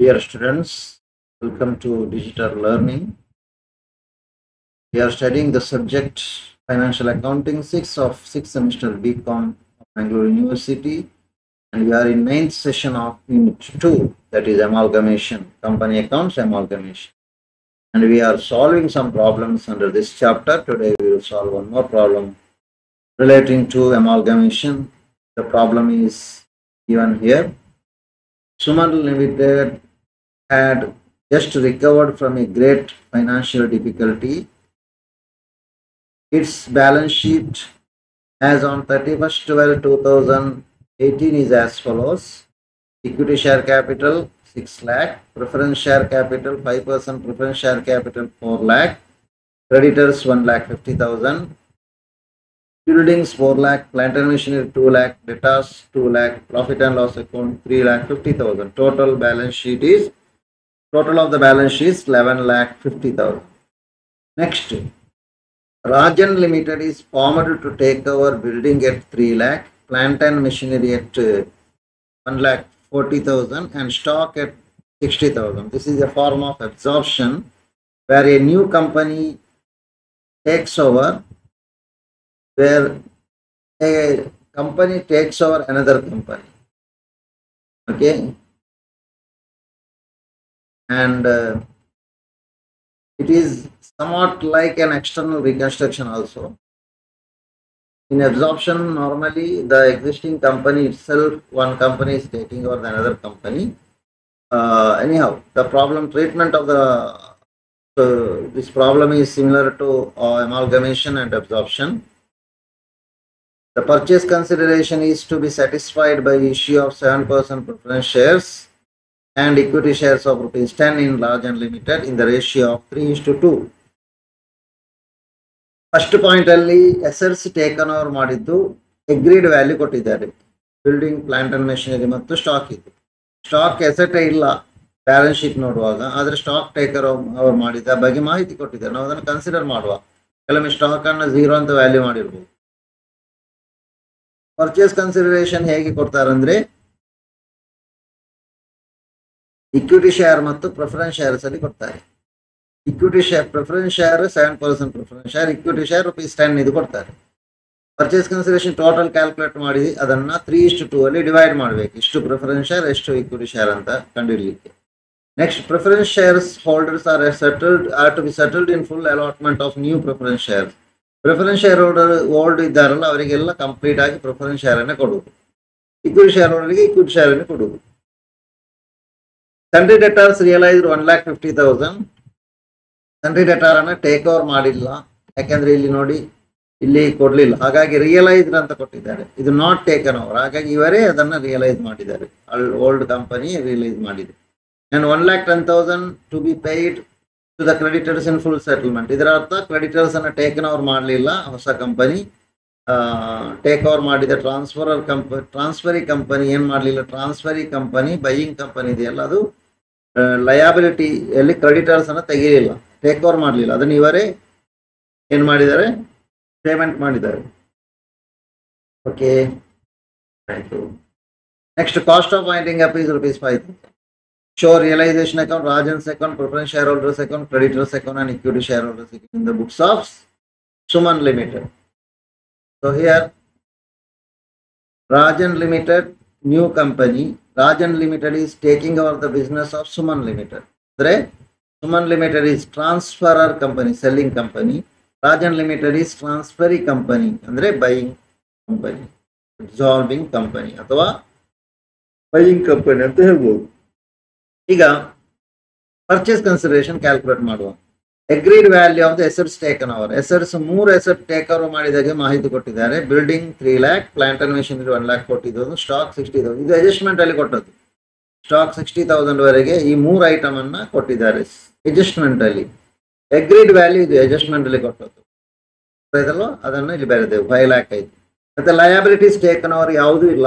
Dear students, welcome to Digital Learning. We are studying the subject Financial Accounting 6 of 6th semester BCom of Bangalore University, and we are in 9th session of Unit 2, that is Amalgamation, Company Accounts Amalgamation. And we are solving some problems under this chapter. Today we will solve one more problem relating to amalgamation. The problem is given here. Suman Limited had just recovered from a great financial difficulty. Its balance sheet as on 31st/12/2018 is as follows. Equity share capital 6 lakh, preference share capital 5%, preference share capital 4 lakh, creditors 1,50,000, buildings 4 lakh, plant and machinery 2 lakh, debtors 2 lakh, profit and loss account 3,50,000. Total of the balance sheet is 11,50,000. Next, Rajan Limited is formed to take over building at 3 lakh, plant and machinery at 1,40,000 and stock at 60,000. This is a form of absorption where a new company takes over, where a company takes over another company. Okay. And it is somewhat like an external reconstruction also. In absorption, normally the existing company itself, one company is taking over another company. Anyhow, the problem treatment of this problem is similar to amalgamation and absorption. The purchase consideration is to be satisfied by issue of 7% preference shares and equity shares of ₹10 in Rajan Limited in the ratio of 3:2. First point ಅಲ್ಲಿ assets taken over ಮಾಡಿದ್ದು agreed value ಕೊಟ್ಟಿದ್ದಾರೆ. Building, plant and machinery ಮತ್ತು stock ಇದು. Stock ಎಸೆಟೇ ಇಲ್ಲ balance sheet ನೋಡುವಾಗ, ಆದರೆ stock taker over ಮಾಡಿದ ಬಗ್ಗೆ ಮಾಹಿತಿ ಕೊಟ್ಟಿದ್ದಾರೆ. ನಾವು ಅದನ್ನು ಕನ್ಸಿಡರ್ ಮಾಡುವ. ಕೆಲವೊಮ್ಮೆ ಸ್ಟಾಕ್ ಅನ್ನು 0 ಅಂತ ವ್ಯಾಲ್ಯೂ ಮಾಡಿರ್ಬೋದು. ಪರ್ಚೇಸ್ ಕನ್ಸಿಡರೇಷನ್ ಹೇಗೆ ಕೊಡ್ತಾರಂದ್ರೆ ಇಕ್ವಿಟಿ ಶೇರ್ ಮತ್ತು ಪ್ರಿಫರೆನ್ಸ್ ಶೇರ್ಸ್ ಅಲ್ಲಿ ಕೊಡ್ತಾರೆ. Equity share, preference share 7% preference share, equity share ₹10 ಇದು ಕೊಡ್ತಾರೆ. ಪರ್ಚೇಸ್ ಕನ್ಸಿಡರೇಷನ್ ಟೋಟಲ್ ಕ್ಯಾಲ್ಕುಲೇಟ್ ಮಾಡಿ ಅದನ್ನ 3:2 ಅಲ್ಲಿ ಡಿವೈಡ್ ಮಾಡಬೇಕು. ಇಷ್ಟು ಪ್ರಿಫರೆನ್ಸ್ ಶೇರ್, ಎಷ್ಟು ಇಕ್ವಿಟಿ ಶೇರ್ ಅಂತ ಕಂಡುಹಿಡಿಯಲಿಕ್ಕೆ. Next, preference shares holders are to be settled in full allotment of new preference shares. Preference share hold ಇದ್ದಾರಲ್ಲ ಅವರಿಗೆಲ್ಲ ಕಂಪ್ಲೀಟ್ ಆಗಿ ಪ್ರಿಫರೆನ್ಸ್ ಶೇರ್ ಅನ್ನು ಕೊಡುವುದು. ಇಕ್ವಿಟಿ ಶೇರ್ ಹೋಲ್ಡರ್ಗೆ ಇಕ್ವಿಟಿ ಶೇರ್ ಅನ್ನು ಕೊಡುವುದು. Sundry debtors realised 1,50,000. Sundry debtor ಅನ್ನ ಟೇಕ್ ಓವರ್ ಮಾಡಿಲ್ಲ, ಯಾಕೆಂದ್ರೆ ಇಲ್ಲಿ ನೋಡಿ ಇಲ್ಲಿ ಕೊಡ್ಲಿಲ್ಲ, ಹಾಗಾಗಿ ರಿಯಲೈಸ್ಡ್ ಅಂತ ಕೊಟ್ಟಿದ್ದಾರೆ. ಇದು ನಾಟ್ ಟೇಕನ್ ಓವರ್, ಹಾಗಾಗಿ ಇವರೇ ಅದನ್ನ ರಿಯಲೈಸ್ ಮಾಡಿದ್ದಾರೆ. ಓಲ್ಡ್ ಕಂಪನಿ ರಿಯಲೈಸ್ ಮಾಡಿದೆ. And 1,10,000 to be paid to the creditors in full settlement. ಇದರ ಅರ್ಥ ಕ್ರೆಡಿಟರ್ಸ್ ಅನ್ನ ಟೇಕನ್ ಓವರ್ ಮಾಡಲಿಲ್ಲ, ಹೊಸ ಕಂಪನಿ ಟೇಕ್ ಓವರ್ ಮಾಡಿದ ಟ್ರಾನ್ಸ್ಫರಿ ಕಂಪನಿ ಏನ್ ಮಾಡಲಿಲ್ಲ, ಟ್ರಾನ್ಸ್ಫರಿ ಕಂಪನಿ ಬೈಯಿಂಗ್ ಕಂಪನಿ ಇದೆಯಲ್ಲ ಅದು ಲಯಾಬಿಲಿಟಿಯಲ್ಲಿ ಕ್ರೆಡಿಟರ್ಸ್ ಅನ್ನ ತೆಗೆಯಲಿಲ್ಲ, ಟೇಕ್ ಓವರ್ ಮಾಡಲಿಲ್ಲ. ಅದನ್ನು ಇವರೇ ಏನ್ ಮಾಡಿದ್ದಾರೆ, ಪೇಮೆಂಟ್ ಮಾಡಿದ್ದಾರೆ. ಓಕೆ, ಆಯ್ತು. Next, cost of winding up is ₹5,000. Show realisation account, Rajan's account, preference share holders account, creditors account and equity share holders account in the books of Suman Limited. So here Rajan Limited, new company. Rajan Limited is taking over the business of Suman Limited. Andre Suman Limited is transferor company, selling company. Rajan Limited is transferee company, andre buying company, absorbing company ಅಥವಾ buying company ಅಂತ ಹೇಳ್ಬೋದು. ಈಗ purchase consideration calculate ಮಾಡುವ. Agreed value of the assets taken over. Assets 3 asset take over ಮಾಡಿದಾಗೆ ಮಾಹಿತಿ ಕೊಟ್ಟಿದ್ದಾರೆ. Building 3 lakh, plant and machinery 1,40,000, stock 60,000. ಇದು adjustment ಅಲ್ಲಿ ಕೊಟ್ಟದ್ದು. ಸ್ಟಾಕ್ 60,000 ವರೆಗೆ ಈ 3 ಐಟಮ್ ಅನ್ನ ಕೊಟ್ಟಿದ್ದಾರೆ ಅಡ್ಜಸ್ಟ್ಮೆಂಟ್ ಅಲ್ಲಿ. ಅಗ್ರೀಡ್ ವ್ಯಾಲ್ಯೂ ಇದು ಅಡ್ಜಸ್ಟ್ಮೆಂಟ್ ಅಲ್ಲಿ ಕೊಟ್ಟದ್ದು ಇದಲ್ವ, ಅದನ್ನು ಇಲ್ಲಿ ಬರೆದೇವು. 5 lakh ಆಯ್ತು. ಮತ್ತೆ ಲಯಾಬಿಲಿಟೀಸ್ ಟೇಕನ್ ಓವರ್ ಯಾವುದೂ ಇಲ್ಲ.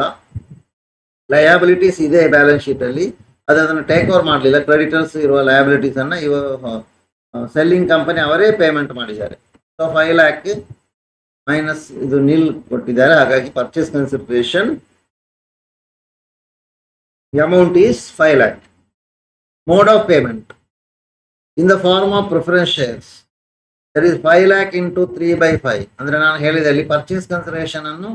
ಲಯಾಬಿಲಿಟೀಸ್ ಇದೆ ಬ್ಯಾಲೆನ್ಸ್ ಶೀಟ್ ಅಲ್ಲಿ, ಅದನ್ನು ಟೇಕ್ ಓವರ್ ಮಾಡಲಿಲ್ಲ. ಕ್ರೆಡಿಟರ್ಸ್ ಇರುವ ಲಯಾಬಿಲಿಟೀಸ್ ಅನ್ನ ಇವ ಸೆಲ್ಲಿಂಗ್ ಕಂಪನಿ ಅವರೇ ಪೇಮೆಂಟ್ ಮಾಡಿದ್ದಾರೆ. ಸೊ 5 lakh ಮೈನಸ್ ಇದು ನಿಲ್ ಕೊಟ್ಟಿದ್ದಾರೆ. ಹಾಗಾಗಿ purchase consideration amount is 5 lakh. mode of payment in the form of preference shares. There is 5 lakh into 3 by 5. ಅಂದರೆ ನಾನು ಹೇಳಿದಲ್ಲಿ ಪರ್ಚೇಸ್ ಕನ್ಸಿಡರೇಷನ್ ಅನ್ನು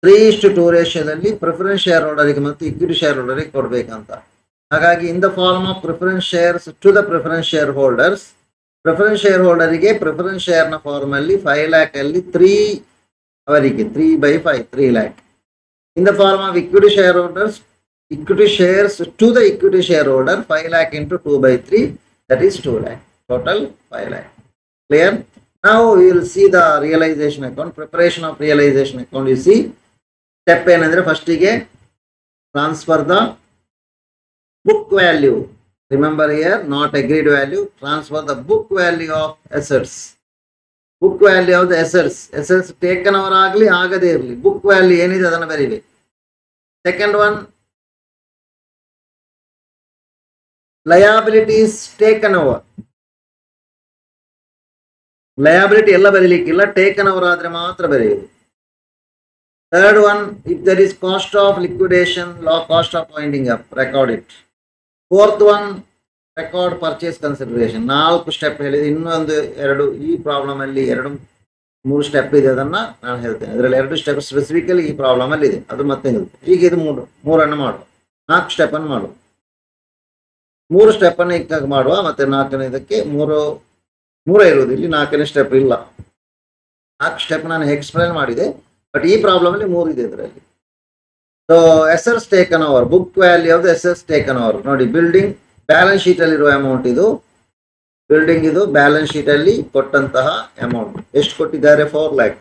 3:2 ರೇಷಿಯೋದಲ್ಲಿ ಪ್ರಿಫರೆನ್ಸ್ ಶೇರ್ ಹೋಲ್ಡರಿಗೆ ಮತ್ತು ಇಕ್ವಿಟಿ ಶೇರ್ ಹೋಲ್ಡರಿಗೆ ಕೊಡಬೇಕಂತ. ಹಾಗಾಗಿ in the form of preference shares to the preference share holders, preference share ಹೋಲ್ಡರಿಗೆ preference ಶೇರ್ನ form ಅಲ್ಲಿ 5 lakh ಅಲ್ಲಿ 3 ಅವರಿಗೆ 3 by 5 3 lakh. In the form of equity shareholders, equity shares to the equity shareholder 5 lakh into 2 by 3, that is 2 lakh. Total 5 lakh. Clear? Now we will see the realization account. Preparation of realization account. You see, step ಏನಂದ್ರೆ first ಗೆ transfer the book value. Remember here, not agreed value. Transfer the book value of assets. Book value of the assets. Assets taken over ಆಗಲಿ ಆಗದೇ ಇರಲಿ, book value ಏನಿದೆ ಅದನ್ನು ಬರೀಬೇಕು. Second one, liabilities taken over. Liability ಎಲ್ಲ ಬರೀಲಿಕ್ಕಿಲ್ಲ, taken over ಆದ್ರೆ ಮಾತ್ರ ಬರೆಯುವುದು. Third one, if there is cost of liquidation, cost of winding up, record it. Fourth one, record purchase consideration. 4 step ಹೇಳಿದೆ, ಇನ್ನೊಂದು 2 ಈ ಪ್ರಾಬ್ಲಮ್ ಅಲ್ಲಿ 2-3 ಸ್ಟೆಪ್ ಇದೆ, ಅದನ್ನ ನಾನು ಹೇಳ್ತೇನೆ. ಅದರಲ್ಲಿ 2 ಸ್ಟೆಪ್ ಸ್ಪೆಸಿಫಿಕಲಿ ಈ ಪ್ರಾಬ್ಲಮ್ ಅಲ್ಲಿ ಇದೆ, ಅದು ಮತ್ತೆ ಹೇಳ್ತೇನೆ. ಈಗ ಇದು 3 ಮಾಡುವ, 4 ಸ್ಟೆಪ್ ಅನ್ನು ಮಾಡುವ. 3 ಸ್ಟೆಪ್ ಅನ್ನು ಈಗ ಮಾಡುವ, ಮತ್ತೆ 4ನೇದಕ್ಕೆ 3 ಇರುವುದು, ಇಲ್ಲಿ 4ನೇ ಸ್ಟೆಪ್ ಇಲ್ಲ. 4 ಸ್ಟೆಪ್ ನಾನು ಎಕ್ಸ್ಪ್ಲೈನ್ ಮಾಡಿದೆ, ಬಟ್ ಈ ಪ್ರಾಬ್ಲಮ್ ಅಲ್ಲಿ 3 ಇದೆ ಇದರಲ್ಲಿ. So assets taken over, book value of the assets taken over. ನೋಡಿ, ಬಿಲ್ಡಿಂಗ್ ಬ್ಯಾಲೆನ್ಸ್ ಶೀಟ್ ಅಲ್ಲಿ ಇರುವ ಅಮೌಂಟ್ ಇದು. ಬಿಲ್ಡಿಂಗ್ ಇದು ಬ್ಯಾಲೆನ್ಸ್ ಶೀಟ್ ಅಲ್ಲಿ ಕೊಟ್ಟಂತಹ ಅಮೌಂಟ್. ಎಷ್ಟು ಕೊಟ್ಟಿದ್ದಾರೆ? 4 lakh.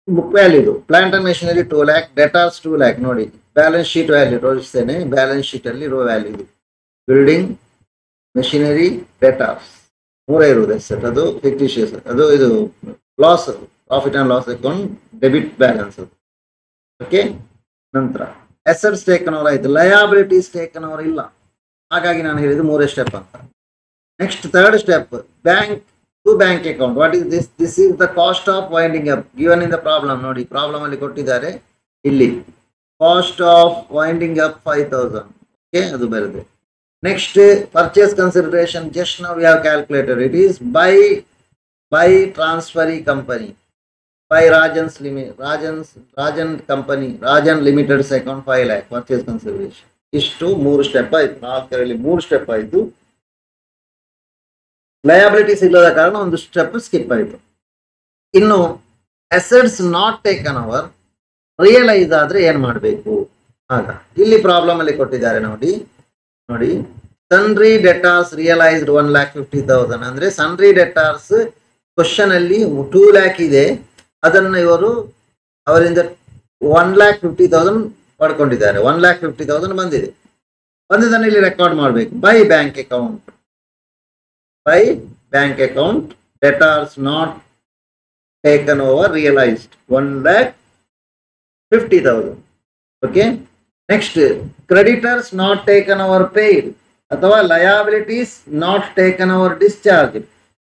ಬುಕ್ ವ್ಯಾಲ್ಯೂ ಇದು. Plant and machinery 2 lakh, debtors 2 lakh. ನೋಡಿ, ಬ್ಯಾಲೆನ್ಸ್ ಶೀಟ್ ವ್ಯಾಲ್ಯೂ ತೋರಿಸ್ತೇನೆ. ಬ್ಯಾಲೆನ್ಸ್ ಶೀಟ್ ಅಲ್ಲಿ ರೋ ವ್ಯಾಲ್ಯೂ ಇದು. ಬಿಲ್ಡಿಂಗ್, ಮೆಷಿನರಿ, ಡೆಟಾರ್ಸ್ 3 ಇರುವುದು ಅಸೆಟ್. ಅದು ಫಿಕ್ಟಿಷಿಯಸ್, ಅದು ಇದು ಲಾಸ್, ಅದು profit and loss account, debit balance ಅದು. ಓಕೆ, ನಂತರ ಅಸೆಟ್ಸ್ ಟೇಕನ್ ಓವರ್ ಆಯ್ತು, ಲಯಾಬಿಲಿಟೀಸ್ ಟೇಕನ್ ಓವರ್ ಇಲ್ಲ. ಹಾಗಾಗಿ ನಾನು ಹೇಳಿದ್ದು 3 ಸ್ಟೆಪ್ ಅಂತ. Next 3rd step, bank to bank account. What is this? This is the cost of winding up given in the problem. ನೋಡಿ, problem ಅಲ್ಲಿ ಕೊಟ್ಟಿದ್ದಾರೆ, ಇಲ್ಲಿ cost of winding up 5000. Okay, ಅದು ಬರುತ್ತೆ. Next, purchase consideration. Just now we have calculated. It is by transferee company, by Rajan's company, Rajan Limited's account 5 lakh purchase consideration. ಇಷ್ಟು 3 step ಆಯ್ತು. 4ರಲ್ಲಿ 3 step ಆಯ್ತು. Liabilities ಇಲ್ಲದ ಕಾರಣ ಒಂದು ಸ್ಟೆಪ್ ಸ್ಕಿಪ್ ಆಯಿತು. ಇನ್ನು assets not taken over realise ಆದ್ರೆ ಏನ್ ಮಾಡಬೇಕು? ಆಗ ಇಲ್ಲಿ ಪ್ರಾಬ್ಲಮ್ ಅಲ್ಲಿ ಕೊಟ್ಟಿದ್ದಾರೆ ನೋಡಿ, ಸನ್ರಿ ಡೆಟಾರ್ಸ್ ರಿಯಲೈಸ್ಡ್ 1,50,000. ಅಂದ್ರೆ ಸನ್ರಿ ಡೆಟಾರ್ಸ್ ಕ್ವಶನ್ ಅಲ್ಲಿ 2 lakh ಇದೆ, ಅದನ್ನ ಇವರು ಅವರಿಂದ 1,50,000 ಪಡ್ಕೊಂಡಿದ್ದಾರೆ. 1,50,000 ಬಂದಿದ್ದನ್ನು ಇಲ್ಲಿ ರೆಕಾರ್ಡ್ ಮಾಡಬೇಕು. By bank account debtors not taken over realised 1,50,000. Okay, next creditors not taken over paid ಅಥವಾ liabilities not taken over discharge.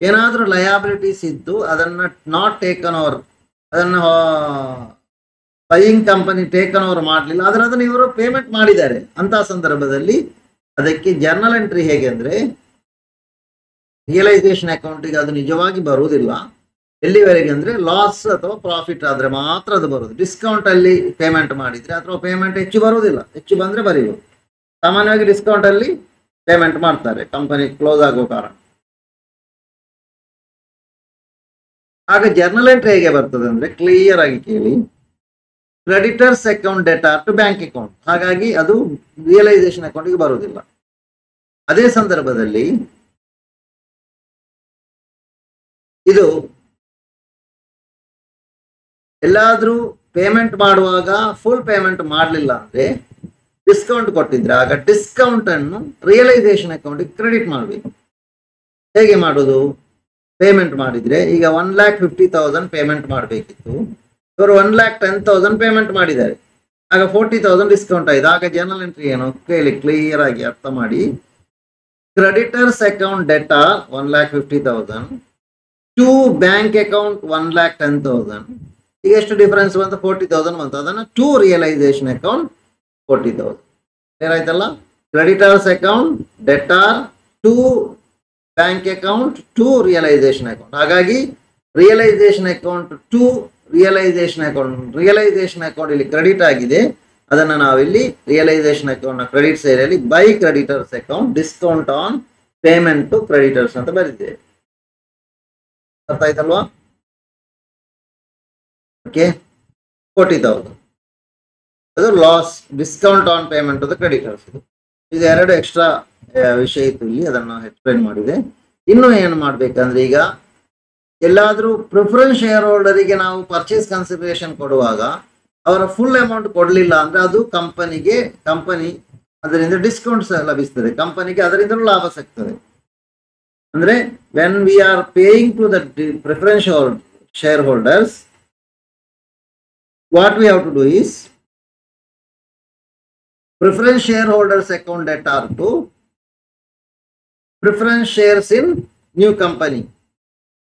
ಏನಾದರೂ ಲಯಾಬಿಲಿಟೀಸ್ ಇದ್ದು ಅದನ್ನ ನಾಟ್ ಟೇಕನ್ ಓವರ್, ಅದನ್ನು ಬೈಯಿಂಗ್ ಕಂಪನಿ ಟೇಕನ್ ಓವರ್ ಮಾಡಲಿಲ್ಲ, ಆದರೆ ಅದನ್ನು ಇವರು ಪೇಮೆಂಟ್ ಮಾಡಿದ್ದಾರೆ. ಅಂತಹ ಸಂದರ್ಭದಲ್ಲಿ ಅದಕ್ಕೆ ಜರ್ನಲ್ ಎಂಟ್ರಿ ಹೇಗೆ ಅಂದ್ರೆ, ರಿಯಲೈಸೇಷನ್ ಅಕೌಂಟಿಗೆ ಅದು ನಿಜವಾಗಿ ಬರುವುದಿಲ್ಲ. ಎಲ್ಲಿವರೆಗೆ ಅಂದ್ರೆ ಲಾಸ್ ಅಥವಾ ಪ್ರಾಫಿಟ್ ಆದ್ರೆ ಮಾತ್ರ ಅದು ಬರುವುದು. ಡಿಸ್ಕೌಂಟ್ ಅಲ್ಲಿ ಪೇಮೆಂಟ್ ಮಾಡಿದ್ರೆ ಅಥವಾ ಪೇಮೆಂಟ್ ಹೆಚ್ಚು ಬರುವುದಿಲ್ಲ, ಹೆಚ್ಚು ಬಂದ್ರೆ ಬರೆಯುವುದು. ಸಾಮಾನ್ಯವಾಗಿ ಡಿಸ್ಕೌಂಟ್ ಅಲ್ಲಿ ಪೇಮೆಂಟ್ ಮಾಡ್ತಾರೆ ಕಂಪನಿ ಕ್ಲೋಸ್ ಆಗೋ ಕಾರಣ. ಆಗ ಜರ್ನಲ್ ಎಂಟ್ರಿ ಹೇಗೆ ಬರ್ತದೆ ಅಂದ್ರೆ, ಕ್ಲಿಯರ್ ಆಗಿ ಕೇಳಿ, creditors account debtor to bank account. ಹಾಗಾಗಿ ಅದು ರಿಯಲೈಸೇಷನ್ ಅಕೌಂಟಿಗೆ ಬರುವುದಿಲ್ಲ. ಅದೇ ಸಂದರ್ಭದಲ್ಲಿ ಇದು ಎಲ್ಲಾದ್ರೂ ಪೇಮೆಂಟ್ ಮಾಡುವಾಗ ಫುಲ್ ಪೇಮೆಂಟ್ ಮಾಡಲಿಲ್ಲ ಅಂದ್ರೆ, ಡಿಸ್ಕೌಂಟ್ ಕೊಟ್ಟಿದ್ರೆ ಆಗ ಡಿಸ್ಕೌಂಟ್ ಅನ್ನು ರಿಯಲೈಸೇಷನ್ ಅಕೌಂಟಿಗೆ ಕ್ರೆಡಿಟ್ ಮಾಡಬೇಕು. ಹೇಗೆ ಮಾಡೋದು? ಪೇಮೆಂಟ್ ಮಾಡಿದ್ರೆ ಈಗ 1,50,000 ಪೇಮೆಂಟ್ ಮಾಡಬೇಕಿತ್ತು, ಇವರು 1,10,000 ಪೇಮೆಂಟ್ ಮಾಡಿದ್ದಾರೆ. ಆಗ 40,000 ಡಿಸ್ಕೌಂಟ್ ಆಯ್ತು. ಆಗ ಜರ್ನಲ್ ಎಂಟ್ರಿ ಏನು ಕೇಳಿ, ಕ್ಲಿಯರ್ ಆಗಿ ಅರ್ಥ ಮಾಡಿ. Creditors account debtor 1,50,000 to bank account 1,10,000. ಈಗ ಎಷ್ಟು ಡಿಫರೆನ್ಸ್ ಬಂತು? 40,000 ಬಂತು. ಅದನ್ನು ಟು ರಿಯಲೈಸೇಷನ್ ಅಕೌಂಟ್ 40,000. ಕ್ಲಿಯರ್ ಆಯ್ತಲ್ಲ? creditors account, debtor, to bank account, to realization account. ಹಾಗಾಗಿ realisation account to realisation account ಇಲ್ಲಿ ಕ್ರೆಡಿಟ್ ಆಗಿದೆ, ಅದನ್ನು ನಾವಿಲ್ಲಿ ರಿಯಲೈಸೇಷನ್ ಅಕೌಂಟ್ ನ ಕ್ರೆಡಿಟ್ ಸೈಡ್ ಅಲ್ಲಿ by creditors account discount on payment to creditors ಅಂತ ಬರೆದಿದ್ದೇವೆ. ಅರ್ಥ ಆಯ್ತಲ್ವಾ? ಓಕೆ, 40,000 ಅದು loss, discount on payment to the creditors. ಇದು ಎರಡು ಎಕ್ಸ್ಟ್ರಾ ವಿಷಯ ಇತ್ತು ಇಲ್ಲಿ, ಅದನ್ನು ಎಕ್ಸ್ಪ್ಲೈನ್ ಮಾಡಿದೆ. ಇನ್ನು ಏನು ಮಾಡ್ಬೇಕಂದ್ರೆ, ಈಗ ಎಲ್ಲಾದ್ರೂ ಪ್ರಿಫರೆನ್ಸ್ ಶೇರ್ ಹೋಲ್ಡರಿಗೆ ನಾವು ಪರ್ಚೇಸ್ ಕನ್ಸಿಡರೇಷನ್ ಕೊಡುವಾಗ ಅವರ ಫುಲ್ ಅಮೌಂಟ್ ಕೊಡಲಿಲ್ಲ ಅಂದ್ರೆ ಅದು ಕಂಪನಿ ಅದರಿಂದ ಡಿಸ್ಕೌಂಟ್ಸ್ ಲಭಿಸ್ತದೆ, ಕಂಪನಿಗೆ ಅದರಿಂದ ಲಾಭ ಸಿಗ್ತದೆ. ಅಂದ್ರೆ when we are paying to the preference share holders, what we have to do is preference shareholders account debtor to preference shares in new company.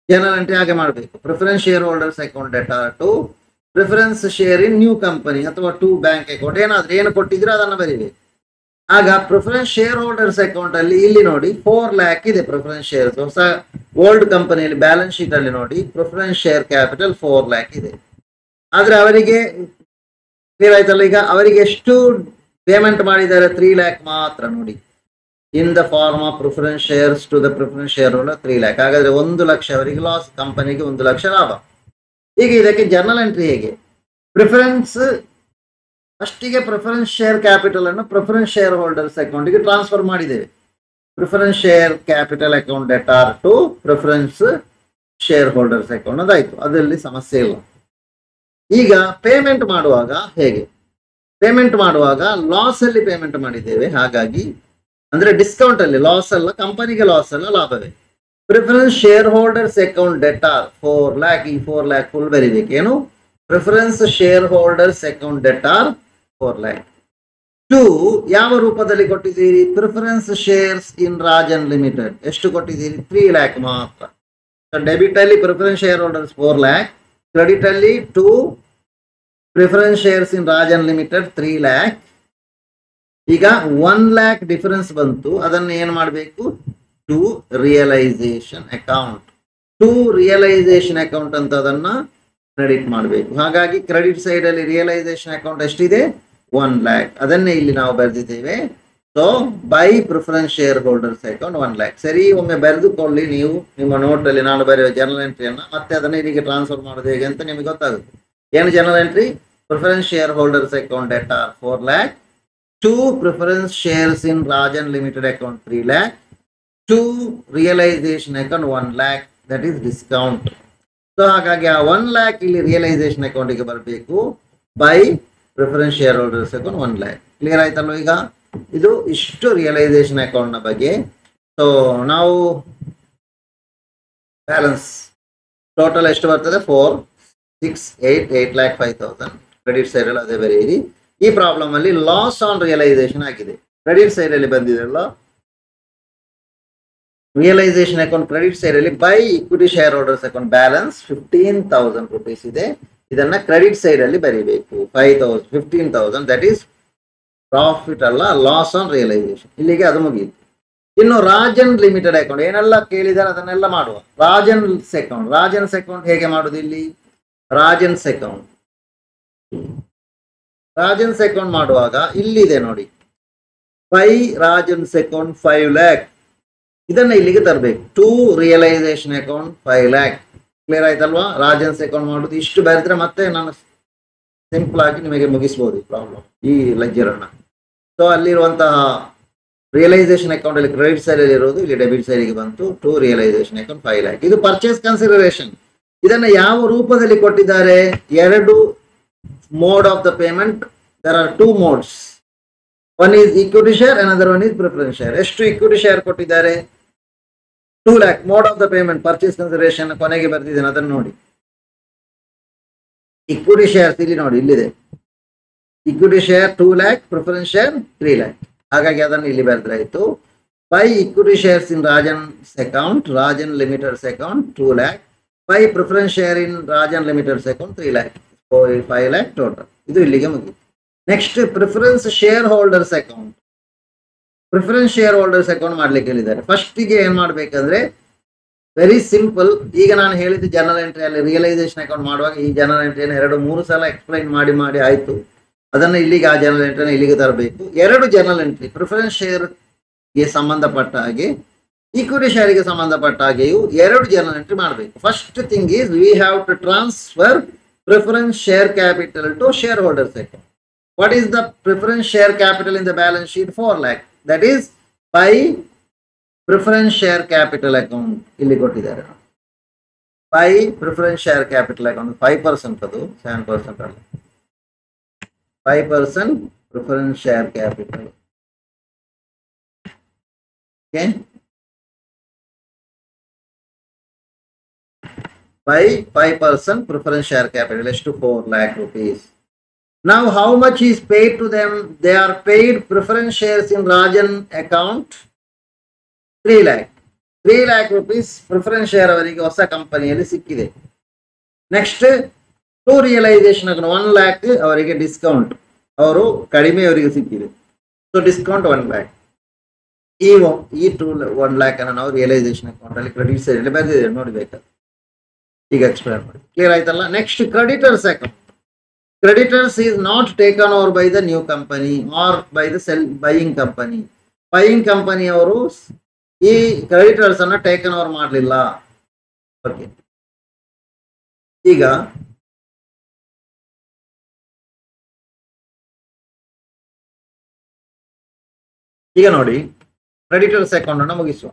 General entry ಹಾಗೆ ಮಾಡಬೇಕು. Preference share holders account debtor to preference share in new company ಅಥವಾ to bank account, ಏನಾದ್ರೂ ಏನು ಕೊಟ್ಟಿದ್ರೆ ಅದನ್ನು ಬರೀಬೇಕು. ಆಗ preference share holders account ಅಲ್ಲಿ ಇಲ್ಲಿ ನೋಡಿ 4 lakh ಇದೆ ಪ್ರಿಫರೆನ್ಸ್ ಶೇರ್ಸ್. ಹೊಸ ಓಲ್ಡ್ ಕಂಪನಿಯಲ್ಲಿ ಬ್ಯಾಲೆನ್ಸ್ ಶೀಟ್ ಅಲ್ಲಿ ನೋಡಿ ಪ್ರಿಫರೆನ್ಸ್ ಶೇರ್ ಕ್ಯಾಪಿಟಲ್ 4 lakh ಇದೆ. ಆದ್ರೆ ಅವರಿಗೆ ಕ್ಲಿಯರ್ ಆಯ್ತಲ್ಲ, ಈಗ ಅವರಿಗೆ ಎಷ್ಟು ಪೇಮೆಂಟ್ ಮಾಡಿದ್ದಾರೆ? 3 lakh ಮಾತ್ರ ನೋಡಿ. In the form of preference shares to the preference shareholder 3 lakh. ಹಾಗಾದ್ರೆ 1 ಲಕ್ಷ ಅವರಿಗೆ ಲಾಸ್, ಕಂಪನಿಗೆ 1 ಲಕ್ಷ ಲಾಭ. ಈಗ ಇದಕ್ಕೆ ಜರ್ನಲ್ ಎಂಟ್ರಿ ಹೇಗೆ? ಪ್ರಿಫರೆನ್ಸ್ ಫಸ್ಟಿಗೆ ಪ್ರಿಫರೆನ್ಸ್ ಶೇರ್ ಕ್ಯಾಪಿಟಲ್ ಅನ್ನು ಪ್ರಿಫರೆನ್ಸ್ ಶೇರ್ ಹೋಲ್ಡರ್ಸ್ ಅಕೌಂಟ್ಗೆ ಟ್ರಾನ್ಸ್ಫರ್ ಮಾಡಿದ್ದೇವೆ. Preference share capital account debtor to preference share holders account ಅದಾಯ್ತು, ಅದರಲ್ಲಿ ಸಮಸ್ಯೆ ಇಲ್ಲ. ಈಗ ಪೇಮೆಂಟ್ ಮಾಡುವಾಗ ಹೇಗೆ? ಪೇಮೆಂಟ್ ಮಾಡುವಾಗ ಲಾಸ್ ಅಲ್ಲಿ ಪೇಮೆಂಟ್ ಮಾಡಿದ್ದೇವೆ, ಹಾಗಾಗಿ ಅಂದ್ರೆ ಡಿಸ್ಕೌಂಟ್ ಅಲ್ಲಿ, ಲಾಸ್ ಅಲ್ಲ, ಕಂಪನಿಗೆ ಲಾಸ್ ಅಲ್ಲ, ಲಾಭವೇ. Preference share holders account debtor 4 lakh, ಈ 4 lakh ಫುಲ್ ಬರೀಬೇಕೇನು? Preference share holders account debtor 4 lakh. To ಯಾವ ರೂಪದಲ್ಲಿ ಕೊಟ್ಟಿದ್ದೀರಿ? Preference shares in Rajan limited. ಎಷ್ಟು ಕೊಟ್ಟಿದ್ದೀರಿ? 3 lakh ಮಾತ್ರ. ಡೆಬಿಟ್ ಅಲ್ಲಿ preference share holders 4 lakh, credit ಅಲ್ಲಿ to preference shares in Rajan limited 3 lakh. ಈಗ 1 lakh ಡಿಫರೆನ್ಸ್ ಬಂತು, ಅದನ್ನು ಏನು ಮಾಡಬೇಕು? To realisation account. To realisation account ಅಂತ ಅದನ್ನ ಕ್ರೆಡಿಟ್ ಮಾಡಬೇಕು. ಹಾಗಾಗಿ ಕ್ರೆಡಿಟ್ ಸೈಡ್ ಅಲ್ಲಿ ರಿಯಲೈಸೇಷನ್ ಅಕೌಂಟ್ ಎಷ್ಟಿದೆ? 1 lakh. ಅದನ್ನೇ ಇಲ್ಲಿ ನಾವು ಬರೆದಿದ್ದೇವೆ. So by preference share holders account 1 lakh. ಸರಿ, ಒಮ್ಮೆ ಬರೆದುಕೊಳ್ಳಿ ನೀವು ನಿಮ್ಮ ನೋಟ್ ಅಲ್ಲಿ, ನಾನು ಬರೆಯುವ ಜರ್ನಲ್ ಎಂಟ್ರಿಯನ್ನ, ಮತ್ತೆ ಅದನ್ನ ಇಲ್ಲಿಗೆ ಟ್ರಾನ್ಸ್ಫರ್ ಮಾಡೋದು ಹೇಗೆ ಅಂತ ನಿಮಗೆ ಗೊತ್ತಾಗುತ್ತೆ. ಏನು journal entry? Preference share holders account debtor 4 lakh, to preference shares in Rajan limited account 3 lakh, to realisation account 1 lakh, that is discount. So ಹಾಗಾಗಿ ಆ 1 lakh ಇಲ್ಲಿ ರಿಯಲೈಸೇಷನ್ ಅಕೌಂಟಿಗೆ ಬರಬೇಕು by preference share holders account 1 lakh. Clear ಆಯ್ತಲ್ವ? ಈಗ ಇದು ಇಷ್ಟು realisation account ನ ಬಗ್ಗೆ. ಸೊ ನಾವು ಬ್ಯಾಲೆನ್ಸ್ ಟೋಟಲ್ ಎಷ್ಟು ಬರ್ತದೆ? 4, 6, 8 lakh 5,000. ಕ್ರೆಡಿಟ್ ಸೈಡ್ ಅಲ್ಲಿ ಅದೇ ಬರೆಯಿರಿ. ಈ ಪ್ರಾಬ್ಲಮ್ ಅಲ್ಲಿ ಲಾಸ್ ಆನ್ ರಿಯಲೈಸೇಷನ್ ಆಗಿದೆ. ಕ್ರೆಡಿಟ್ ಸೈಡ್ ಅಲ್ಲಿ ಬಂದಿದೆಲ್ಲ ರಿಯಲೈಸೇಷನ್ ಅಕೌಂಟ್, ಕ್ರೆಡಿಟ್ ಸೈಡ್ ಅಲ್ಲಿ by equity share holders account balance 15,000 rupees ಇದೆ. ಇದನ್ನ ಕ್ರೆಡಿಟ್ ಸೈಡ್ ಅಲ್ಲಿ ಬರೀಬೇಕು. 15,000 ದಟ್ ಈಸ್ ಪ್ರಾಫಿಟ್ ಅಲ್ಲ, ಲಾಸ್ ಆನ್ ರಿಯಲೈಸೇಷನ್. ಇಲ್ಲಿಗೆ ಅದು ಮುಗಿಯಿತು. ಇನ್ನು ರಾಜನ್ ಲಿಮಿಟೆಡ್ ಅಕೌಂಟ್ ಏನೆಲ್ಲ ಕೇಳಿದ್ದಾರೆ ಅದನ್ನೆಲ್ಲ ಮಾಡುವ. ರಾಜನ್ಸ್ ಅಕೌಂಟ್ ಹೇಗೆ ಮಾಡುದು? ಇಲ್ಲಿ ರಾಜನ್ಸ್ ಅಕೌಂಟ್ ಮಾಡುವಾಗ ಇಲ್ಲಿದೆ ನೋಡಿ, ರಾಜನ್ಸ್ ಅಕೌಂಟ್ 5 lakh. ಇದನ್ನ ಇಲ್ಲಿಗೆ ತರಬೇಕು. To realisation account 5 lakh. Clear ಆಯ್ತಲ್ವಾ? ರಾಜನ್ಸ್ ಅಕೌಂಟ್ ಮಾಡುದು ಇಷ್ಟು ಬರೆದ್ರೆ ಮತ್ತೆ ನಾನು ಸಿಂಪಲ್ ಆಗಿ ನಿಮಗೆ ಮುಗಿಸಬಹುದು ಈ ಪ್ರಾಬ್ಲಮ್, ಈ ಲೆಡ್ಜರ್ ಅನ್ನ. ಸೊ ಅಲ್ಲಿರುವಂತಹ ರಿಯಲೈಸೇಷನ್ ಅಕೌಂಟ್ ಅಲ್ಲಿ ಕ್ರೆಡಿಟ್ ಸೈಡ್ ಅಲ್ಲಿ ಇರೋದು ಇಲ್ಲಿ ಡೆಬಿಟ್ ಸೈಡ್ಗೆ ಬಂತು. To realisation account 5 lakh. ಇದು ಪರ್ಚೇಸ್ ಕನ್ಸಿಡರೇಷನ್. ಇದನ್ನ ಯಾವ ರೂಪದಲ್ಲಿ ಕೊಟ್ಟಿದ್ದಾರೆ? 2 mode of the payment. There are 2 modes. One is equity share, another one is preference share. ಎಷ್ಟು equity share ಕೊಟ್ಟಿದ್ದಾರೆ? 2 lakh. Mode of the payment purchase consideration ಕೊನೆಗೆ ಬರ್ತಿದ್ದೇನೆ, ಅದನ್ನು ನೋಡಿ. ಇಕ್ವಿಟಿ ಶೇರ್ಸ್ ಇಲ್ಲಿ ನೋಡಿ, ಇಲ್ಲಿದೆ equity share 2 lakh, preference share 3 lakh. ಹಾಗಾಗಿ ಅದನ್ನು ಇಲ್ಲಿ ಬರೆದ್ರಾಯ್ತು. By equity shares in Rajan account, Rajan limited's account 2 lakh. By preference share in Rajan limited's account 3 lakh. 5 lakh total. ಇದು ಇಲ್ಲಿಗೆ ಮುಗಿತು. Next preference share holders account. Preference share holders account ಮಾಡ್ಲಿಕ್ಕೆ ಹೇಳಿದ್ದಾರೆ. ಫಸ್ಟಿಗೆ ಏನ್ ಮಾಡ್ಬೇಕಂದ್ರೆ ವೆರಿ ಸಿಂಪಲ್. ಈಗ ನಾನು ಹೇಳಿದ ಜನರಲ್ ಎಂಟ್ರಿ ಅಲ್ಲಿ ರಿಯಲೈಸೇಷನ್ ಅಕೌಂಟ್ ಮಾಡುವಾಗ ಈ ಜನರಲ್ ಎಂಟ್ರಿಯನ್ನು 2-3 ಸಲ ಎಕ್ಸ್ಪ್ಲೈನ್ ಮಾಡಿ ಆಯ್ತು. ಅದನ್ನು ಇಲ್ಲಿಗೆ ಆ ಜನರಲ್ ಎಂಟ್ರಿನ ಇಲ್ಲಿಗೆ ತರಬೇಕು. 2 ಜನರಲ್ ಎಂಟ್ರಿ ಪ್ರಿಫರೆನ್ಸ್ ಶೇರ್ಗೆ ಸಂಬಂಧಪಟ್ಟ ಹಾಗೆ ಈಕ್ವಿಟಿ ಶೇರ್ಗೆ ಸಂಬಂಧಪಟ್ಟ ಹಾಗೆಯೂ 2 ಜನರಲ್ ಎಂಟ್ರಿ ಮಾಡಬೇಕು. First thing is we have to transfer preference share capital to share holders account. What is the preference share capital in the balance sheet? 4 lakh. That is by preference share capital account. ಇಲ್ಲಿ ಕೊಟ್ಟಿದ್ದಾರೆ. By preference share capital account 5% ಅದು 7% ಅಲ್ಲ. 5% preference share capital. Okay. By 5% preference share capital is to 4 lakh rupees. Now, how much is paid to them? They are paid preference shares in Rajan account 3 lakh. 3 lakh rupees preference share ಅವರಿಗೆ ಹೊಸ ಕಂಪನಿಯಲ್ಲಿ ಸಿಕ್ಕಿದೆ. Next to realisation 1 lakh ಅವರಿಗೆ discount, ಅವರು ಕಡಿಮೆ ಅವರಿಗೆ ಸಿಕ್ಕಿದೆ. So discount 1 lakh. ಈ 1 lakh ಅನ್ನು ನಾವು ರಿಯಲೈಸೇಷನ್ ಅಕೌಂಟ್ ಅಲ್ಲಿ ಕ್ರೆಡಿಟ್ ಸೈಡ್ ಅಲ್ಲಿ ಬರೆದಿದ್ದೇವೆ, ನೋಡಬೇಕು. ಈಗ ಎಕ್ಸ್ಪ್ಲೇನ್ ಮಾಡಿ, ಕ್ಲಿಯರ್ ಆಯ್ತಲ್ಲ. Next creditors account. Creditors is not taken over by the new company or by the buying company. Buying company ಅವರು ಈ ಕ್ರೆಡಿಟರ್ಸ್ ಅನ್ನ ಟೇಕನ್ ಓವರ್ ಮಾಡಲಿಲ್ಲ. ಓಕೆ, ಈಗ ನೋಡಿ ಕ್ರೆಡಿಟರ್ಸ್ ಅಕೌಂಟ್ ಅನ್ನು ಮುಗಿಸುವ.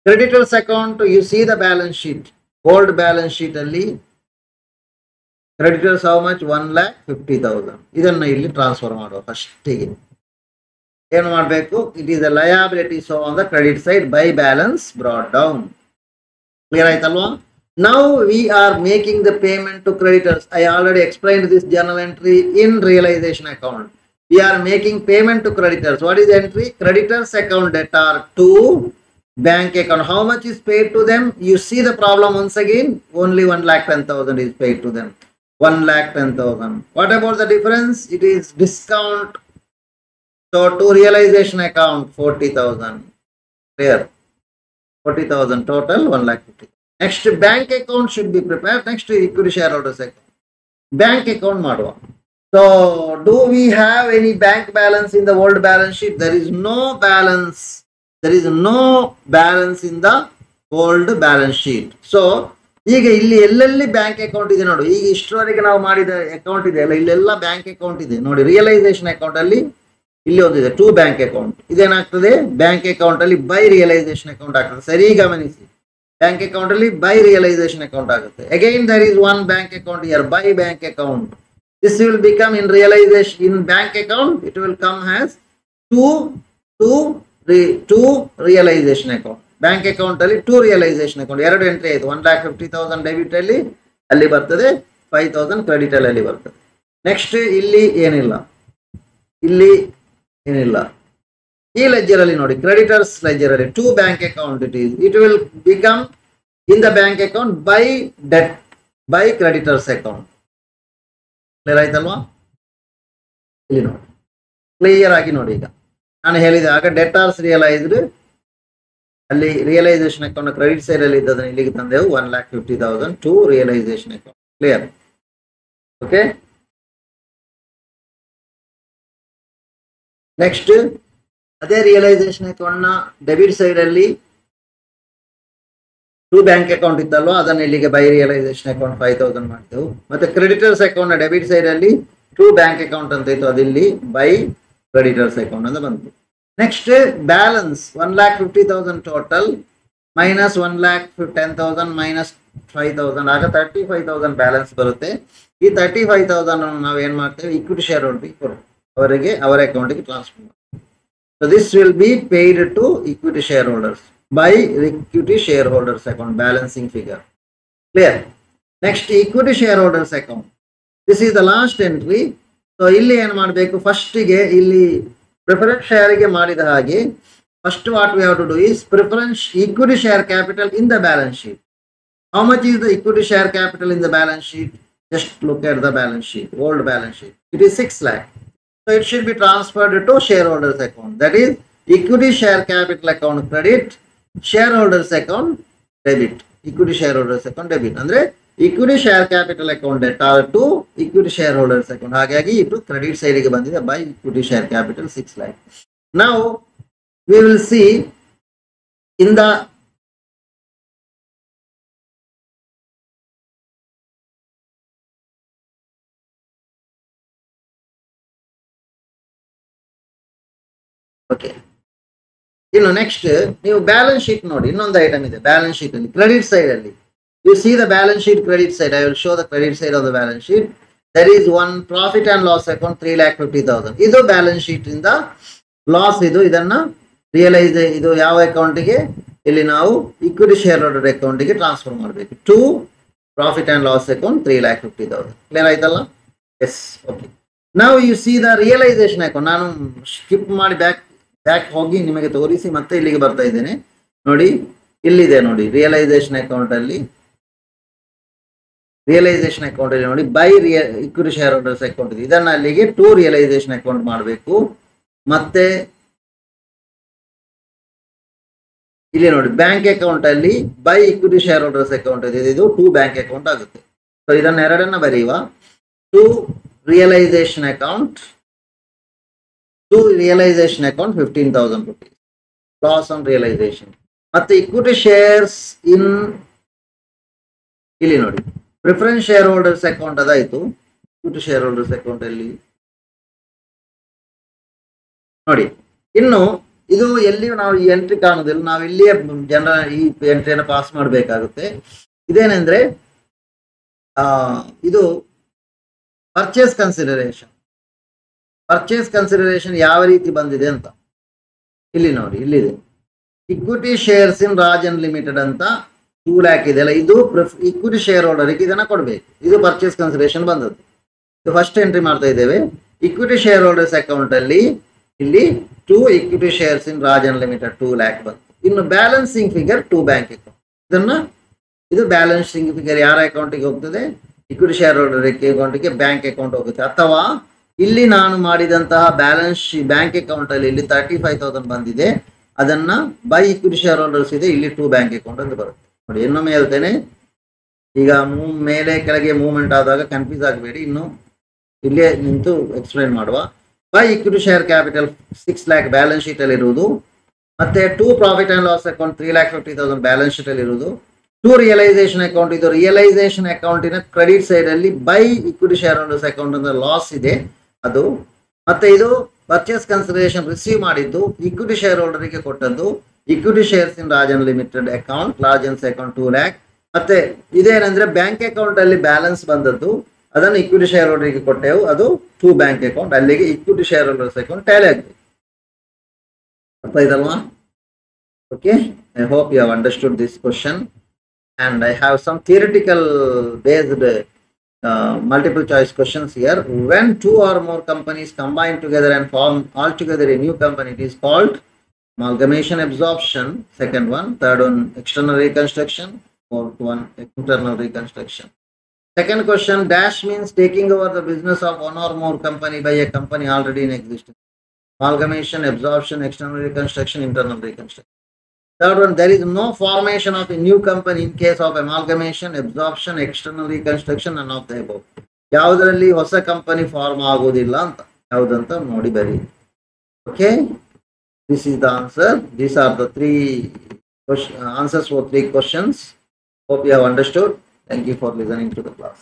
Creditors account you see the balance sheet, old balance sheet ಅಲ್ಲಿ creditors how much 1,50,000. ಇದನ್ನ ಇಲ್ಲಿ ಟ್ರಾನ್ಸ್ಫರ್ ಮಾಡುವ. ಫಸ್ಟಿಗೆ ಏನು ಮಾಡಬೇಕು, it is a liability, so on the credit side by balance brought down. Clear ಆಯ್ತಲ್ವಾ? Now we are making the payment to creditors. I already explained this general entry in realisation account. We are making payment to creditors. What is entry? Creditors account debtor to bank account. How much is paid to them? You see the problem once again. Only 1,10,000 is paid to them. 1,10,000. What about the difference? It is discount. So to realization account 40,000. Clear? 40,000 total, 1,50,000. Next bank account should be prepared. Next equity shareholders account. Bank account ಮಾಡುವ. So do we have any bank balance in the old balance sheet? There is no balance. There is no balance in the old balance sheet. So ಈಗ ಇಲ್ಲಿ ಎಲ್ಲೆಲ್ಲಿ bank account ಇದೆ ನೋಡಿ. ಈಗ ಇಷ್ಟರವರೆಗೆ ನಾವು ಮಾಡಿದ account ಇದೆ ಅಲ್ಲ, ಇಲ್ಲೆಲ್ಲ ಬ್ಯಾಂಕ್ ಅಕೌಂಟ್ ಇದೆ ನೋಡಿ. ರಿಯಲೈಸೇಷನ್ ಅಕೌಂಟ್ ಅಲ್ಲಿ ಇಲ್ಲಿ ಒಂದಿದೆ 2 ಬ್ಯಾಂಕ್ ಅಕೌಂಟ್. ಇದೇನಾಗ್ತದೆ, ಬ್ಯಾಂಕ್ ಅಕೌಂಟ್ ಅಲ್ಲಿ ಬೈ ರಿಯಲೈಸೇಷನ್ ಅಕೌಂಟ್ ಆಗ್ತದೆ. ಸರಿ ಗಮನಿಸಿ, ಬ್ಯಾಂಕ್ ಅಕೌಂಟ್ ಅಲ್ಲಿ ಬೈ ರಿಯಲೈಸೇಷನ್ ಅಕೌಂಟ್ ಆಗುತ್ತೆ. Again there is 1 bank account here, by bank account. This will become in realisation in bank account it will come has 2 realisation account. Bank account ಅಲ್ಲಿ 2 realisation account. 2 entry ಆಯ್ತು. 1,50,000 debit ಅಲ್ಲಿ ಅಲ್ಲಿ ಬರ್ತದೆ, 5,000 credit ಅಲ್ಲಿ ಬರ್ತದೆ. Next ಇಲ್ಲಿ ಏನಿಲ್ಲ, ಇಲ್ಲಿ ಏನಿಲ್ಲ. ಈ ಲೆಜರ್ ಅಲ್ಲಿ ನೋಡಿ, ಕ್ರೆಡಿಟರ್ಸ್ ಲೆಜರ್ ಅಲ್ಲಿ 2 bank account it will become in the bank account by debt by creditors account. Clear ಆಯ್ತಲ್ವಾ? ಇಲ್ಲಿ ನೋಡಿ, ಕ್ಲಿಯರ್ ಆಗಿ ನೋಡಿ. ಈಗ ನಾನು ಹೇಳಿದೆ ಆಗ ಡೆಟಾರ್ಸ್ ರಿಯಲೈಸ್ಡ್ ಅಲ್ಲಿ ರಿಯಲೈಸೇಷನ್ ಅಕೌಂಟ್ ಕ್ರೆಡಿಟ್ ಸೈಡ್ ಅಲ್ಲಿ ಇದ್ದದನ್ನು ಇಲ್ಲಿಗೆ ತಂದೆವು. 1,50,000 to realisation account. Clear? Okay. Next ಅದೇ ರಿಯಲೈಸೇಷನ್ ಅಕೌಂಟ್ ನ ಡೆಬಿಟ್ ಸೈಡ್ ಅಲ್ಲಿ 2 ಬ್ಯಾಂಕ್ ಅಕೌಂಟ್ ಇತ್ತಲ್ವಾ, ಅದನ್ನ ಇಲ್ಲಿಗೆ ಬೈ ರಿಯಲೈಸೇಷನ್ ಅಕೌಂಟ್ 5,000 ಮಾಡ್ತೇವೆ. ಮತ್ತೆ ಕ್ರೆಡಿಟರ್ಸ್ ಅಕೌಂಟ್ ನ ಡೆಬಿಟ್ ಸೈಡ್ ಅಲ್ಲಿ 2 ಬ್ಯಾಂಕ್ ಅಕೌಂಟ್ ಅಂತ ಇತ್ತು, ಅದಿಲ್ಲಿ ಬೈ ಕ್ರೆಡಿಟರ್ಸ್ ಅಕೌಂಟ್ ಅಂತ ಬಂತು. Next balance 1,50,000 total minus 1,10,000 minus 5,000 ಆಗ 35,000 ಬ್ಯಾಲೆನ್ಸ್ ಬರುತ್ತೆ. ಈ 35,000 ನಾವು ಏನ್ ಮಾಡ್ತೇವೆ, ಇಕ್ವಿಟಿ ಶೇರ್ ಹೋಲ್ಡರ್ಗೆ ಕೊಡು, ಅವರಿಗೆ ಅವರ ಅಕೌಂಟ್ಗೆ ಟ್ರಾನ್ಸ್ಫರ್ ಮಾಡಿ. So this will be paid to equity share holders by equity share holders account balancing figure. Clear? Next equity share holders account, this is the last entry. So ಇಲ್ಲಿ ಏನ್ ಮಾಡಬೇಕು, ಫಸ್ಟಿಗೆ ಇಲ್ಲಿ ಪ್ರಿಫರೆನ್ಸ್ ಶೇರ್ಗೆ ಮಾಡಿದ ಹಾಗೆ first what we have to do is preference equity share capital in the balance sheet. How much is the equity share capital in the balance sheet? Just look at the balance sheet, old balance sheet. It is 6 lakh. So it should be transferred to shareholders account. That is equity share capital account credit, shareholders account debit. Equity shareholders account debit ಅಂದ್ರೆ equity share capital account to equity shareholders account. ಹಾಗಾಗಿ ಇದು credit side ಗೆ ಬಂದಿದೆ by equity share capital 6 lakh. Now we will see in the okay. Next ನೀವು balance sheet ನೋಡಿ, ಇನ್ನೊಂದು item ಇದೆ balance sheet ಅಲ್ಲಿ ಕ್ರೆಡಿಟ್ ಸೈಡ್ ಅಲ್ಲಿ. You see the balance sheet credit side. I will show the credit side of the balance sheet. There is one profit and loss account 3,50,000. ಇದು balance sheet ಇಂದ loss. ಇದನ್ನ realise ಇದು ಯಾವ account ಗೆ, ಇಲ್ಲಿ ನಾವು equity share holder account ಗೆ transfer ಮಾಡಬೇಕು. To profit and loss account 3,50,000. Clear ಆಯ್ತಲ್ಲ? Yes, okay. ನಾವು you see the realisation account. ನಾನು ಸ್ಕಿಪ್ ಮಾಡಿ ಬ್ಯಾಕ್ ಹೋಗಿ ನಿಮಗೆ ತೋರಿಸಿ ಮತ್ತೆ ಇಲ್ಲಿಗೆ ಬರ್ತಾ ಇದ್ದೇನೆ. ನೋಡಿ, ಇಲ್ಲಿದೆ ನೋಡಿ ರಿಯಲೈಸೇಷನ್ ಅಕೌಂಟ್ ಅಲ್ಲಿ ನೋಡಿ by equity share holders account ಇದೆ. ಇದನ್ನ ಅಲ್ಲಿಗೆ ಟು ರಿಯಲೈಸೇಷನ್ ಅಕೌಂಟ್ ಮಾಡಬೇಕು. ಮತ್ತೆ ಇಲ್ಲಿ ನೋಡಿ ಬ್ಯಾಂಕ್ ಅಕೌಂಟ್ ಅಲ್ಲಿ by equity share holders account ಇದೆ, ಇದು ಟು ಬ್ಯಾಂಕ್ ಅಕೌಂಟ್ ಆಗುತ್ತೆ. ಸೊ ಇದನ್ನ ಎರಡನ್ನ ಬರೆಯುವ. To realisation account 15,000 rupees loss on realisation. ಮತ್ತೆ ಇಕ್ವಿಟಿ ಶೇರ್ಸ್ ಇನ್ ಇಲ್ಲಿ ನೋಡಿ ಪ್ರಿಫರೆನ್ಸ್ ಶೇರ್ ಹೋಲ್ಡರ್ಸ್ ಅಕೌಂಟ್ ಅದಾಯ್ತು. ಇಕ್ವಿಟಿ ಶೇರ್ ಹೋಲ್ಡರ್ಸ್ ಅಕೌಂಟ್ ಅಲ್ಲಿ ನೋಡಿ, ಇನ್ನು ಇದು ಎಲ್ಲಿ ನಾವು ಈ ಎಂಟ್ರಿ ಕಾಣುದಿಲ್ಲ, ನಾವು ಇಲ್ಲಿಯೇ ಈ ಎಂಟ್ರಿಯನ್ನು ಪಾಸ್ ಮಾಡಬೇಕಾಗುತ್ತೆ. ಇದೇನೆಂದ್ರೆ ಇದು ಪರ್ಚೇಸ್ ಕನ್ಸಿಡರೇಷನ್ ಯಾವ ರೀತಿ ಬಂದಿದೆ ಅಂತ ಇಲ್ಲಿ ನೋಡಿ, ಇಲ್ಲಿದೆ equity shares in Rajan limited ಅಂತ 2 lakh ಇದೆಲ್ಲ, ಇದು ಇಕ್ವಿಟಿ ಶೇರ್ ಹೋಲ್ಡರ್ಗೆ ಇದನ್ನ ಕೊಡಬೇಕು. ಇದು ಪರ್ಚೇಸ್ ಕನ್ಸಿಡರೇಷನ್ ಬಂದದ್ದು. ಇದು ಫಸ್ಟ್ ಎಂಟ್ರಿ ಮಾಡ್ತಾ ಇದ್ದೇವೆ. ಇಕ್ವಿಟಿ ಶೇರ್ ಹೋಲ್ಡರ್ಸ್ ಅಕೌಂಟ್ ಅಲ್ಲಿ ಇಲ್ಲಿ 2 equity shares in Rajan limited 2 lakh ಬಂತು. ಇನ್ನು ಬ್ಯಾಲೆನ್ಸಿಂಗ್ ಫಿಗರ್ 2 ಬ್ಯಾಂಕ್ ಅಕೌಂಟ್. ಇದು ಬ್ಯಾಲೆನ್ಸಿಂಗ್ ಫಿಗರ್ ಯಾರ ಅಕೌಂಟಿಗೆ ಹೋಗ್ತದೆ? ಇಕ್ವಿಟಿ ಶೇರ್ ಹೋಲ್ಡರ್ ಅಕೌಂಟಿಗೆ ಬ್ಯಾಂಕ್ ಅಕೌಂಟ್ ಹೋಗುತ್ತೆ. ಅಥವಾ ಇಲ್ಲಿ ನಾನು ಮಾಡಿದಂತಹ ಬ್ಯಾಂಕ್ ಅಕೌಂಟ್ ಅಲ್ಲಿ ಇಲ್ಲಿ 35,000 ಬಂದಿದೆ, ಅದನ್ನ ಬೈ ಇಕ್ವಿಟಿ ಶೇರ್ ಹೋಲ್ಡರ್ಸ್ ಇದೆ, ಇಲ್ಲಿ 2 ಬ್ಯಾಂಕ್ ಅಕೌಂಟ್ ಅಂತ ಬರುತ್ತೆ. ನೋಡಿ, ಇನ್ನೊಮ್ಮೆ ಹೇಳ್ತೇನೆ, ಈಗ ಮೇಲೆ ಕೆಳಗೆ ಮೂವ್ಮೆಂಟ್ ಆದಾಗ ಕನ್ಫ್ಯೂಸ್ ಆಗಬೇಡಿ, ಇನ್ನು ಇಲ್ಲೇ ನಿಂತು ಎಕ್ಸ್ಪ್ಲೈನ್ ಮಾಡುವ. By equity share capital 6 lakh balance sheet ಅಲ್ಲಿ ಇರುವುದು. ಮತ್ತೆ 2 profit and loss account 3,50,000 balance sheet ಅಲ್ಲಿ ಇರುವುದು. 2 ರಿಯಲೈಸೇಷನ್ ಅಕೌಂಟ್, ಇದು ರಿಯಲೈಸೇಷನ್ ಅಕೌಂಟಿನ ಕ್ರೆಡಿಟ್ ಸೈಡ್ ಅಲ್ಲಿ by equity share holders account ಅಂತ ಲಾಸ್ ಇದೆ ಅದು. ಮತ್ತೆ ಇದು ಪರ್ಚೇಸ್ ಕನ್ಸಿಡರೇಷನ್ ರಿಸೀವ್ ಮಾಡಿದ್ದು ಇಕ್ವಿಟಿ ಶೇರ್ ಹೋಲ್ಡರ್ಗೆ ಕೊಟ್ಟದ್ದು. Equity shares in Rajan limited account ಲಾರ್ಜೆನ್ಸ್ ಅಕೌಂಟ್ 2 lakh. ಮತ್ತೆ ಇದೇನಂದ್ರೆ ಬ್ಯಾಂಕ್ ಅಕೌಂಟ್ ಅಲ್ಲಿ ಬ್ಯಾಲೆನ್ಸ್ ಬಂದದ್ದು, ಅದನ್ನು ಇಕ್ವಿಟಿ ಶೇರ್ ಹೋಲ್ಡರ್ಗೆ ಕೊಟ್ಟೆವು, ಅದು 2 ಬ್ಯಾಂಕ್ ಅಕೌಂಟ್. ಅಲ್ಲಿಗೆ equity share holders account tally ಆಗಬೇಕು. ಅರ್ಥ ಇದಲ್ವಾ? Okay, I hope you have understood this question and I have some theoretical based multiple choice questions here. When 2 or more companies combine together and form altogether a new company, it is called amalgamation, absorption. Second one. Third one, external reconstruction. Fourth one, internal reconstruction. Second question, dash means taking over the business of one or more company by a company already in existence. Amalgamation, absorption, external reconstruction, internal reconstruction. Third one, there is no formation of a new company in case of amalgamation, absorption, external reconstruction, none of the above. ಯಾವುದರಲ್ಲಿ ಹೊಸ company form ಆಗೋದಿಲ್ಲ ಅಂತ, ಯಾವುದಂತ ನೋಡಿ ಬರಿ. Okay, this is the answer. These are the 3 answers for 3 questions. Hope you have understood. Thank you for listening to the class.